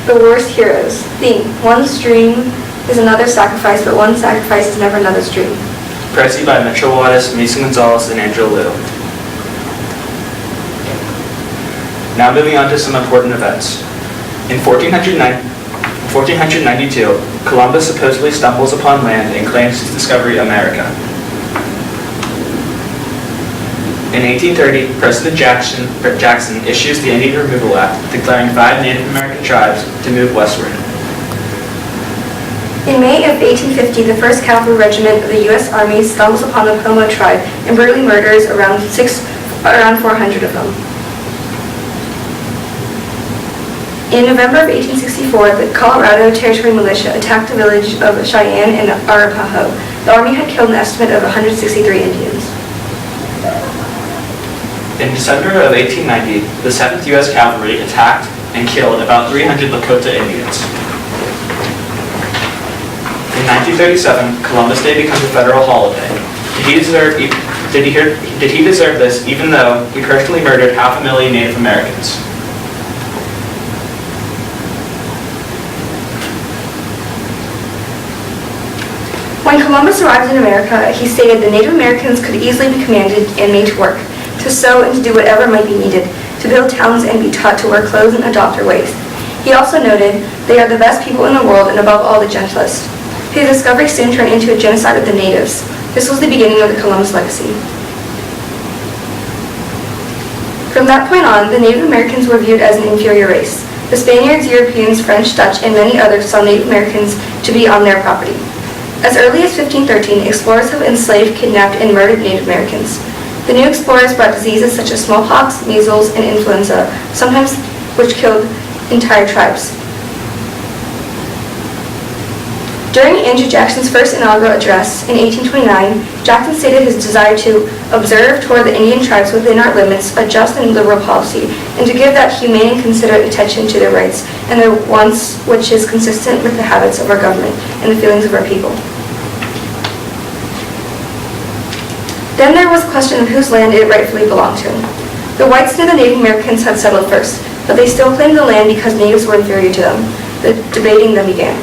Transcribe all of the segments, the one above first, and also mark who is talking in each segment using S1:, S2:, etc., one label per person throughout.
S1: The worst heroes. Theme. One's dream is another's sacrifice, but one sacrifice is never another's dream.
S2: Pricey by Mitchell Wattis, Mason Gonzalez, and Angela Liu. Now moving on to some important events. In 1492, Columbus supposedly stumbles upon land and claims to discover America. In 1830, President Jackson issues the Indian Removal Act, declaring 5 Native American tribes to move westward.
S1: In May of 1850, the 1st Cavalry Regiment of the U.S. Army stumbles upon the Pomo tribe and brutally murders around 400 of them. In November of 1864, the Colorado Territory Militia attacked the village of Cheyenne and Arapaho. The Army had killed an estimate of 163 Indians.
S2: In December of 1890, the 7th U.S. Cavalry attacked and killed about 300 Lakota Indians. In 1937, Columbus Day becomes a federal holiday. Did he deserve this, even though he personally murdered 500,000 Native Americans?
S1: When Columbus arrived in America, he stated the Native Americans could easily be commanded and made to work, to sow and to do whatever might be needed, to build towns and be taught to wear clothes and adopt their ways. He also noted, they are the best people in the world and above all the gentlest. His discovery soon turned into a genocide of the natives. This was the beginning of the Columbus legacy. From that point on, the Native Americans were viewed as an inferior race. The Spaniards, Europeans, French, Dutch, and many others saw Native Americans to be on their property. As early as 1513, explorers have enslaved, kidnapped, and murdered Native Americans. The new explorers brought diseases such as smallpox, measles, and influenza, sometimes which killed entire tribes. During Andrew Jackson's first inaugural address in 1829, Jackson stated his desire to observe toward the Indian tribes within our limits a just and liberal policy, and to give that humane and considerate attention to their rights and their wants which is consistent with the habits of our government and the feelings of our people. Then there was a question of whose land it rightfully belonged to. The whites knew the Native Americans had settled first, but they still claimed the land because natives were inferior to them. The debating then began.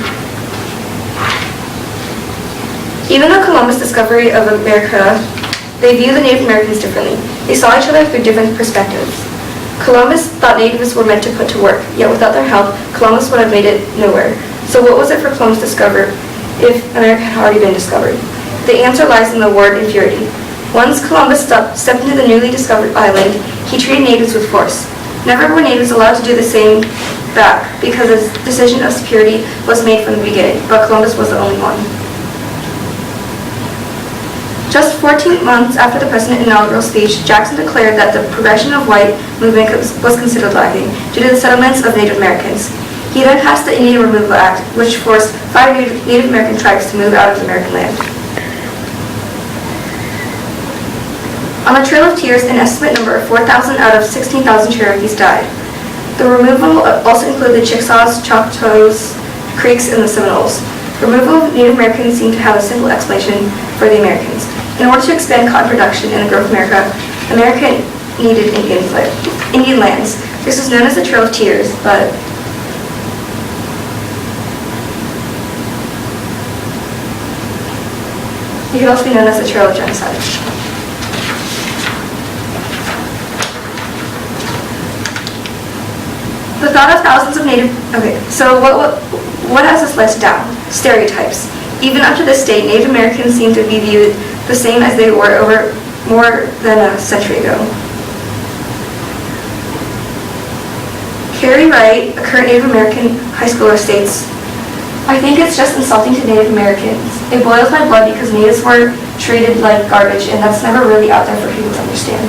S1: Even though Columbus' discovery of America, they viewed the Native Americans differently. They saw each other through different perspectives. Columbus thought natives were meant to put to work, yet without their help, Columbus would have made it nowhere. So what was it for Columbus to discover if America had already been discovered? The answer lies in the word inferiority. Once Columbus stepped into the newly discovered island, he treated natives with force. Never were natives allowed to do the same back, because a decision of superiority was made from the beginning, but Columbus was the only one. Just 14 months after the president's inaugural speech, Jackson declared that the progression of white movement was considered lagging due to the settlements of Native Americans. He then passed the Indian Removal Act, which forced 5 Native American tribes to move out of American land. On the Trail of Tears, an estimate number of 4,000 out of 16,000 Cherokees died. The removal also included the Chickasaws, Choctaws, Creeks, and the Seminoles. The removal of Native Americans seemed to have a simple explanation for the Americans. In order to expand cotton production and the growth of America needed Indian lands. This was known as the Trail of Tears, but it could also be known as the Trail of Genocide. The thought of thousands of Native... Okay, so what has this led to down? Stereotypes. Even up to this date, Native Americans seem to be viewed the same as they were over more than a century ago. Carrie Wright, a current Native American high schooler, states, "I think it's just insulting to Native Americans. It boils my blood because natives were treated like garbage, and that's never really out there for people to understand."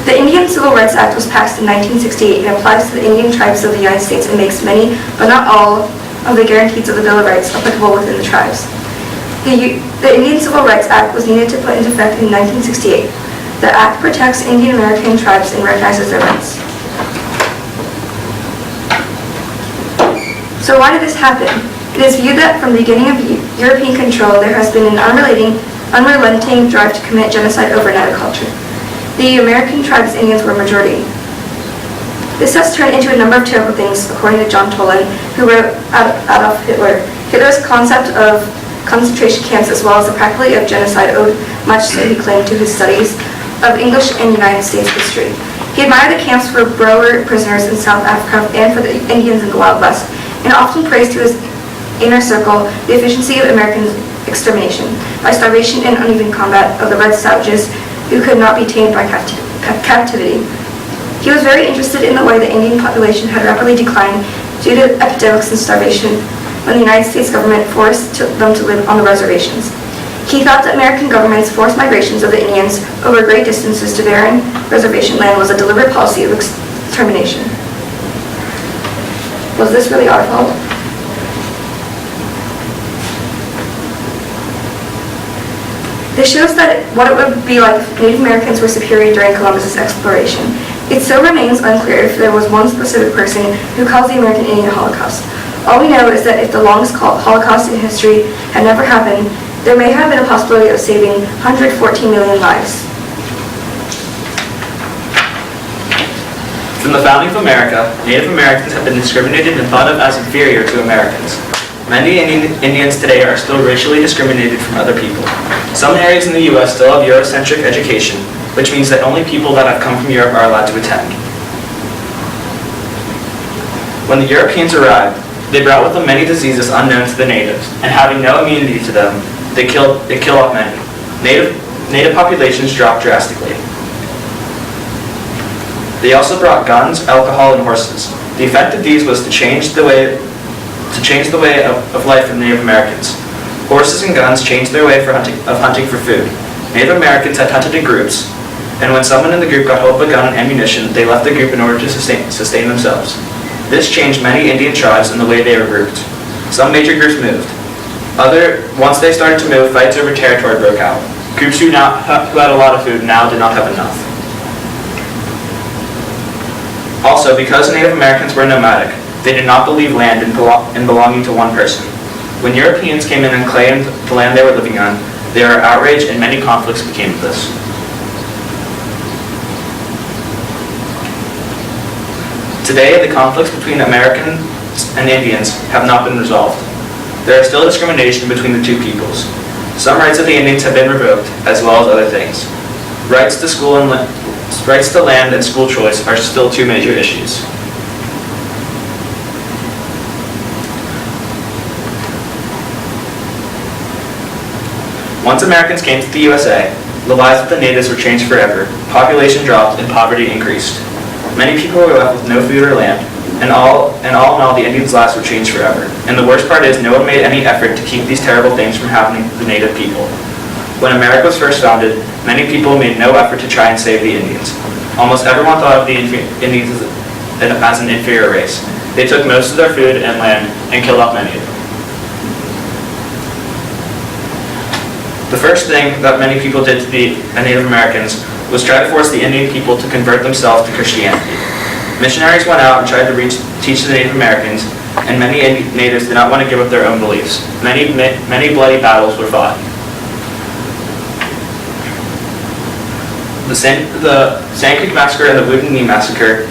S1: The Indian Civil Rights Act was passed in 1968 and applies to the Indian tribes of the United States and makes many, but not all, of the guarantees of the Bill of Rights applicable within the tribes. The Indian Civil Rights Act was needed to put into effect in 1968. The Act protects Indian American tribes and recognizes their rights. So why did this happen? It is viewed that from the beginning of European control, there has been an unrelenting drive to commit genocide over another culture. The American tribes Indians were a majority. This has turned into a number of terrible things, according to John Toland, who wrote Adolf Hitler. Hitler's concept of concentration camps as well as the practicality of genocide owed much, so he claimed, to his studies of English and United States history. He admired the camps for Boer prisoners in South Africa and for the Indians in the Wild West, and often praised to his inner circle the efficiency of American extermination by starvation and uneven combat of the red savages who could not be tamed by captivity. He was very interested in the way the Indian population had rapidly declined due to epidemics and starvation when the United States government forced them to live on the reservations. He thought that American government's forced migrations of the Indians over great distances to barren reservation land was a deliberate policy of extermination. Was this really our fault? This shows that what it would be like if Native Americans were superior during Columbus's exploration. It still remains unclear if there was one specific person who caused the American Indian Holocaust. All we know is that if the longest Holocaust in history had never happened, there may have been a possibility of saving 114 million lives.
S2: From the founding of America, Native Americans have been discriminated and thought of as inferior to Americans. Many Indians today are still racially discriminated from other people. Some areas in the U.S. still have Eurocentric education, which means that only people that have come from Europe are allowed to attend. When the Europeans arrived, they brought with them many diseases unknown to the natives, and having no immunity to them, they kill off many. Native populations dropped drastically. They also brought guns, alcohol, and horses. The effect of these was to change the way of life for Native Americans. Horses and guns changed their way of hunting for food. Native Americans had hunted in groups, and when someone in the group got hold of a gun and ammunition, they left the group in order to sustain themselves. This changed many Indian tribes in the way they were grouped. Some major groups moved. Once they started to move, fights over territory broke out. Groups who had a lot of food now did not have enough. Also, because Native Americans were nomadic, they did not believe land in belonging to one person. When Europeans came in and claimed the land they were living on, they were outraged and many conflicts became of this. Today, the conflicts between Americans and Indians have not been resolved. There is still discrimination between the two peoples. Some rights of the Indians have been revoked, as well as other things. Rights to land and school choice are still two major issues. Once Americans came to the USA, the lives of the natives were changed forever, population dropped, and poverty increased. Many people were left with no food or land, and all in all, the Indians' lives were changed forever. And the worst part is, no one made any effort to keep these terrible things from happening to the native people. When America was first founded, many people made no effort to try and save the Indians. Almost everyone thought of the Indians as an inferior race. They took most of their food and land and killed off many of them. The first thing that many people did to the Native Americans was try to force the Indian people to convert themselves to Christianity. Missionaries went out and tried to teach the Native Americans, and many natives did not want to give up their own beliefs. Many bloody battles were fought. The Sand Creek Massacre and the Wounded Knee Massacre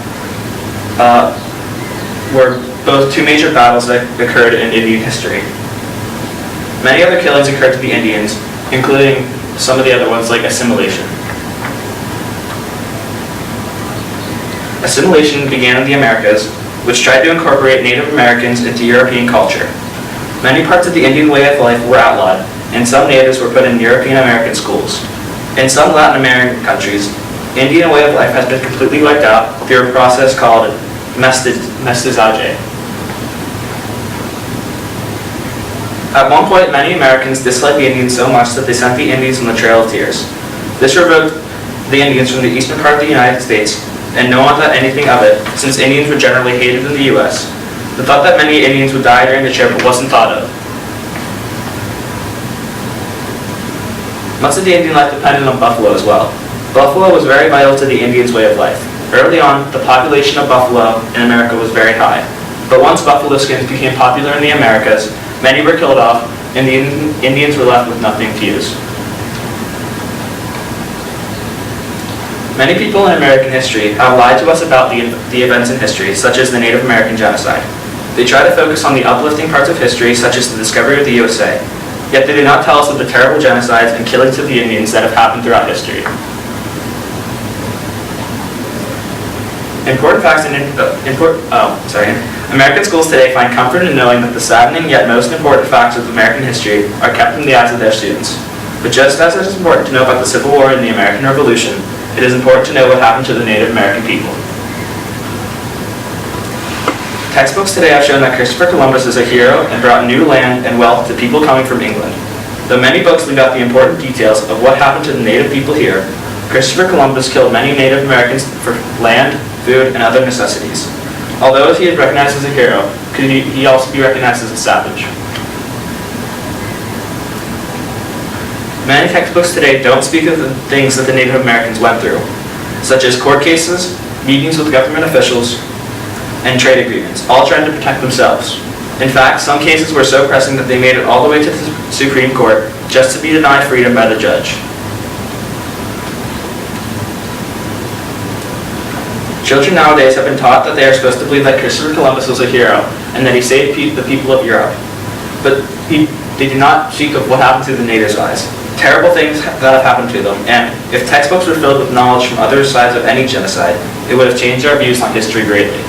S2: were both two major battles that occurred in Indian history. Many other killings occurred to the Indians, including some of the other ones like assimilation. Assimilation began in the Americas, which tried to incorporate Native Americans into European culture. Many parts of the Indian way of life were outlawed, and some natives were put in European American schools. In some Latin American countries, Indian way of life has been completely wiped out through a process called mestizaje. At one point, many Americans disliked the Indians so much that they sent the Indians on the Trail of Tears. This revoked the Indians from the eastern part of the United States, and no one thought anything of it, since Indians were generally hated in the U.S. The thought that many Indians would die during the trip wasn't thought of. Much of the Indian life depended on buffalo as well. Buffalo was very vital to the Indians' way of life. Early on, the population of buffalo in America was very high. But once buffalo skins became popular in the Americas, many were killed off, and the Indians were left with nothing to use. Many people in American history have lied to us about the events in history, such as the Native American genocide. They try to focus on the uplifting parts of history, such as the discovery of the USA, yet they do not tell us of the terrible genocides and killings of the Indians that have happened throughout history. American schools today find comfort in knowing that the saddening yet most important facts of American history are kept from the eyes of their students. But just as it is important to know about the Civil War and the American Revolution, it is important to know what happened to the Native American people. Textbooks today have shown that Christopher Columbus is a hero and brought new land and wealth to people coming from England. Though many books leave out the important details of what happened to the native people here, Christopher Columbus killed many Native Americans for land, food, and other necessities. Although he is recognized as a hero, could he also be recognized as a savage? Many textbooks today don't speak of the things that the Native Americans went through, such as court cases, meetings with government officials, and trade agreements, all trying to protect themselves. In fact, some cases were so pressing that they made it all the way to the Supreme Court just to be denied freedom by the judge. Children nowadays have been taught that they are supposed to believe that Christopher Columbus was a hero and that he saved the people of Europe. But they do not speak of what happened to the natives' lives. Terrible things that have happened to them, and if textbooks were filled with knowledge from other sides of any genocide, it would have changed our views on history greatly.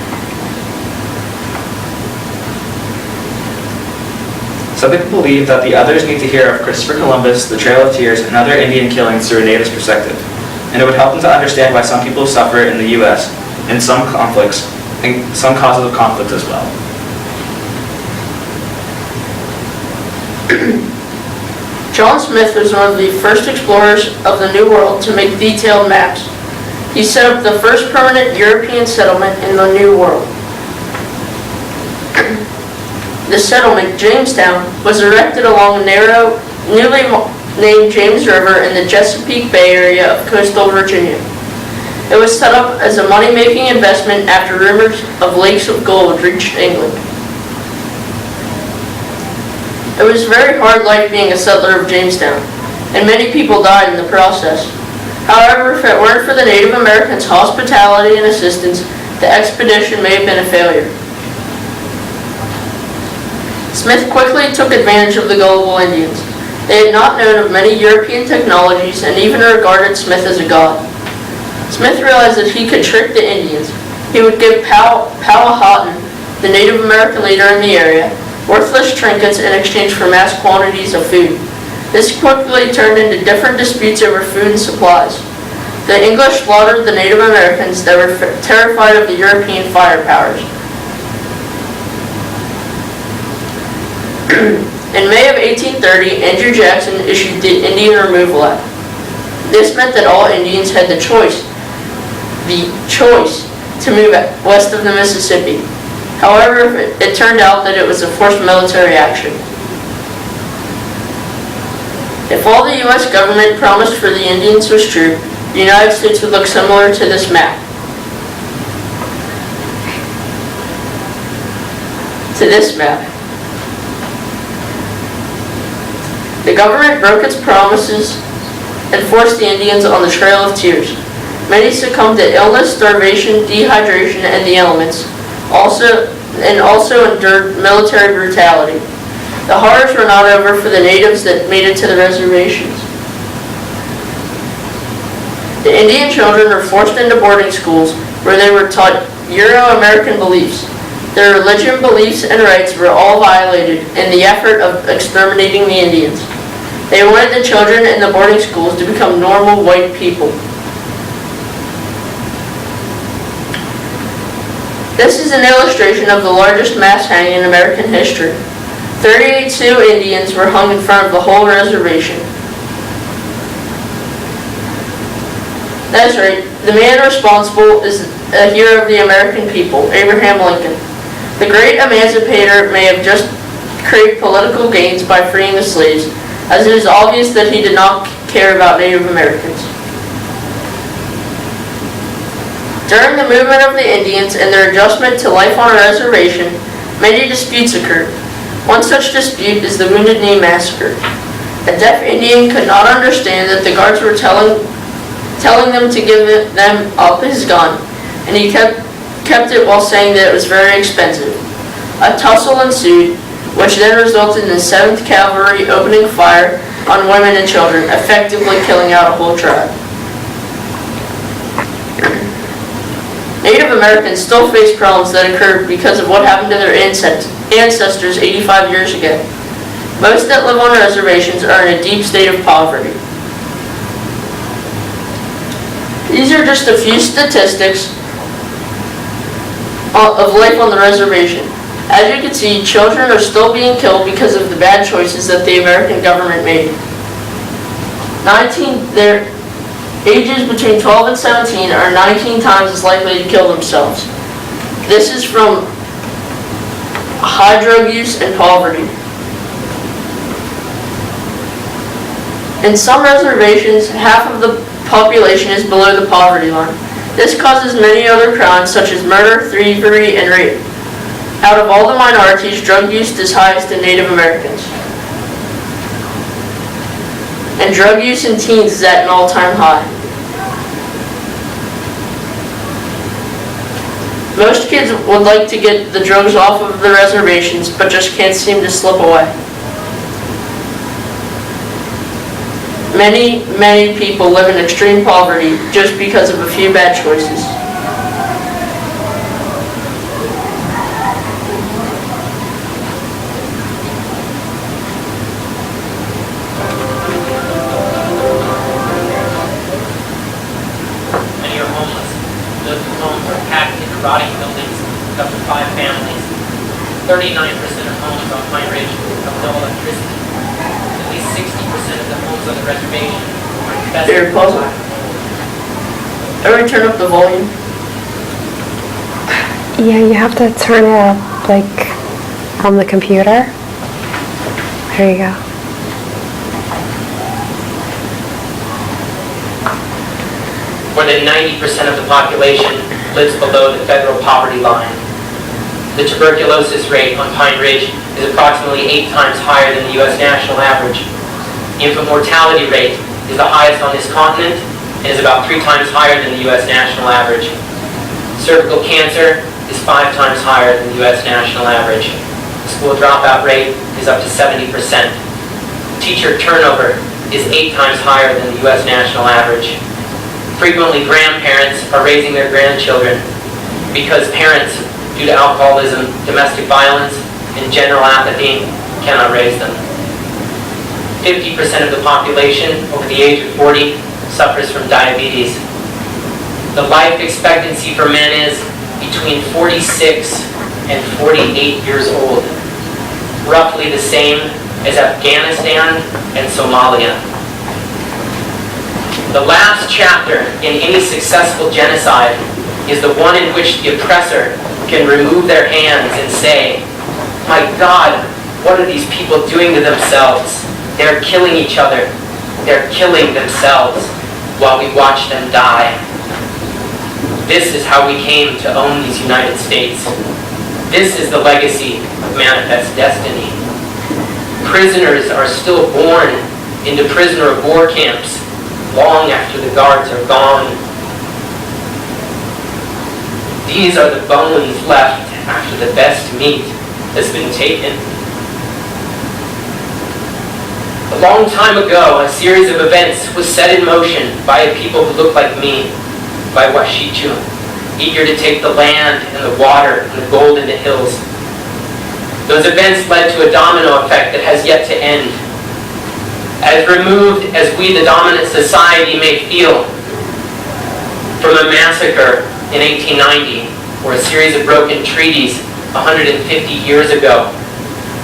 S2: Some people believe that the others need to hear of Christopher Columbus, the Trail of Tears, and other Indian killings through a native's perspective, and it would help them to understand why some people suffer in the U.S. in some conflicts, and some causes of conflict as well.
S3: John Smith was one of the first explorers of the New World to make detailed maps. He set up the first permanent European settlement in the New World. The settlement, Jamestown, was erected along a narrow, newly named James River in the Chesapeake Bay area of coastal Virginia. It was set up as a money-making investment after rumors of lakes of gold reached England. It was a very hard life being a settler of Jamestown, and many people died in the process. However, if it weren't for the Native Americans' hospitality and assistance, the expedition may have been a failure. Smith quickly took advantage of the gullible Indians. They had not known of many European technologies and even regarded Smith as a god. Smith realized that he could trick the Indians. He would give Powhatan, the Native American leader in the area, worthless trinkets in exchange for mass quantities of food. This quickly turned into different disputes over food and supplies. The English slaughtered the Native Americans that were terrified of the European fire powers. In May of 1830, Andrew Jackson issued the Indian Removal Act. This meant that all Indians had the choice to move west of the Mississippi. However, it turned out that it was a forced military action. If all the U.S. government promised for the Indians was true, the United States would look similar to this map. The government broke its promises and forced the Indians on the Trail of Tears. Many succumbed to illness, starvation, dehydration, and the elements. Also endured military brutality. The horrors were not over for the natives that made it to the reservations. The Indian children were forced into boarding schools where they were taught Euro-American beliefs. Their religion, beliefs, and rights were all violated in the effort of exterminating the Indians. They wanted the children in the boarding schools to become normal white people. This is an illustration of the largest mass hanging in American history. 38 Sioux Indians were hung in front of the whole reservation. That's right, the man responsible is a hero of the American people, Abraham Lincoln. The great emancipator may have just craved political gains by freeing the slaves, as it is obvious that he did not care about Native Americans. During the movement of the Indians and their adjustment to life on a reservation, many disputes occurred. One such dispute is the Wounded Knee Massacre. A deaf Indian could not understand that the guards were telling telling them to give them up his gun, and he kept it while saying that it was very expensive. A tussle ensued, which then resulted in the 7th Cavalry opening fire on women and children, effectively killing out a whole tribe. Native Americans still face problems that occurred because of what happened to their ancestors 85 years ago. Most that live on reservations are in a deep state of poverty. These are just a few statistics of life on the reservation. As you can see, children are still being killed because of the bad choices that the American government made. Their ages between 12 and 17 are 19 times as likely to kill themselves. This is from high drug use and poverty. In some reservations, half of the population is below the poverty line. This causes many other crimes such as murder, thievery, and rape. Out of all the minorities, drug use is highest in Native Americans. And drug use in teens is at an all-time high. Most kids would like to get the drugs off of the reservations, but just can't seem to slip away. Many people live in extreme poverty just because of a few bad choices.
S4: Many are homeless. Those whose homes are packed into rotting buildings with up to 5 families. 39% of homes on Pine Ridge have no electricity. At least 60% of the homes on the reservation are infested
S3: Here, pause it. Everybody turn up the volume.
S5: Yeah, you have to turn it up, like, on the computer. There you go.
S4: More than 90% of the population lives below the federal poverty line. The tuberculosis rate on Pine Ridge is approximately 8 times higher than the U.S. national average. The infant mortality rate is the highest on this continent and is about 3 times higher than the U.S. national average. Cervical cancer is 5 times higher than the U.S. national average. The school dropout rate is up to 70%. Teacher turnover is 8 times higher than the U.S. national average. Frequently, grandparents are raising their grandchildren because parents, due to alcoholism, domestic violence, and general apathy, cannot raise them. 50% of the population over the age of 40 suffers from diabetes. The life expectancy for men is between 46 and 48 years old, roughly the same as Afghanistan and Somalia. The last chapter in any successful genocide is the one in which the oppressor can remove their hands and say, "My God, what are these people doing to themselves? They're killing each other. They're killing themselves while we watch them die." This is how we came to own these United States. This is the legacy of Manifest Destiny. Prisoners are still born into prisoner of war camps long after the guards are gone. These are the bones left after the best meat has been taken. A long time ago, a series of events was set in motion by a people who look like me, by Washichu, eager to take the land and the water and the gold in the hills. Those events led to a domino effect that has yet to end. As removed as we, the dominant society, may feel from a massacre in 1890 or a series of broken treaties 150 years ago,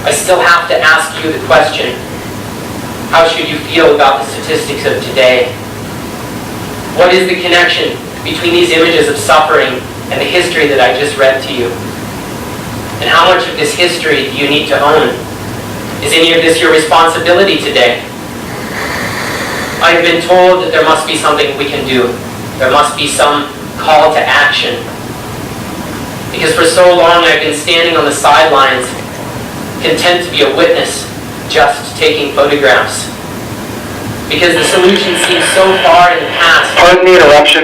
S4: I still have to ask you the question, how should you feel about the statistics of today? What is the connection between these images of suffering and the history that I just read to you? And how much of this history do you need to own? Is any of this your responsibility today? I have been told that there must be something we can do. There must be some call to action. Because for so long I've been standing on the sidelines, content to be a witness, just taking photographs. because the solution seems so far in the past.
S6: Pardon the interruption.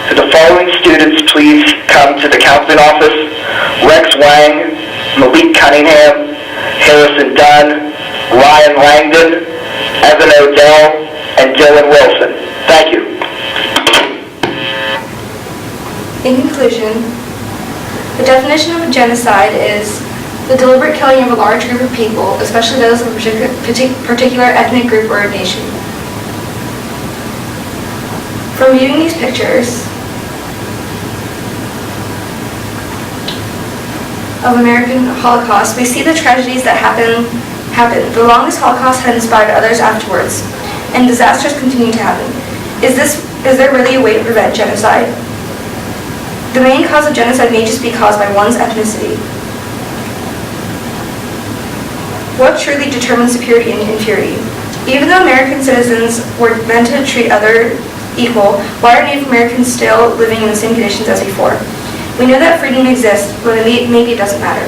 S6: Could the following students please come to the counseling office? Rex Wang, Malik Cunningham, Harrison Dunn, Ryan Langdon, Evan Odell, and Dylan Wilson. Thank you.
S1: In conclusion, the definition of a genocide is the deliberate killing of a large group of people, especially those of a particular ethnic group or a nation. From viewing these pictures of American Holocaust, we see the tragedies that happened. The longest Holocaust had inspired others afterwards, and disasters continue to happen. Is there really a way to prevent genocide? The main cause of genocide may just be caused by one's ethnicity. What truly determines superiority and inferiority? Even though American citizens were meant to treat others equal, why are Native Americans still living in the same conditions as before? We know that freedom exists, but maybe it doesn't matter.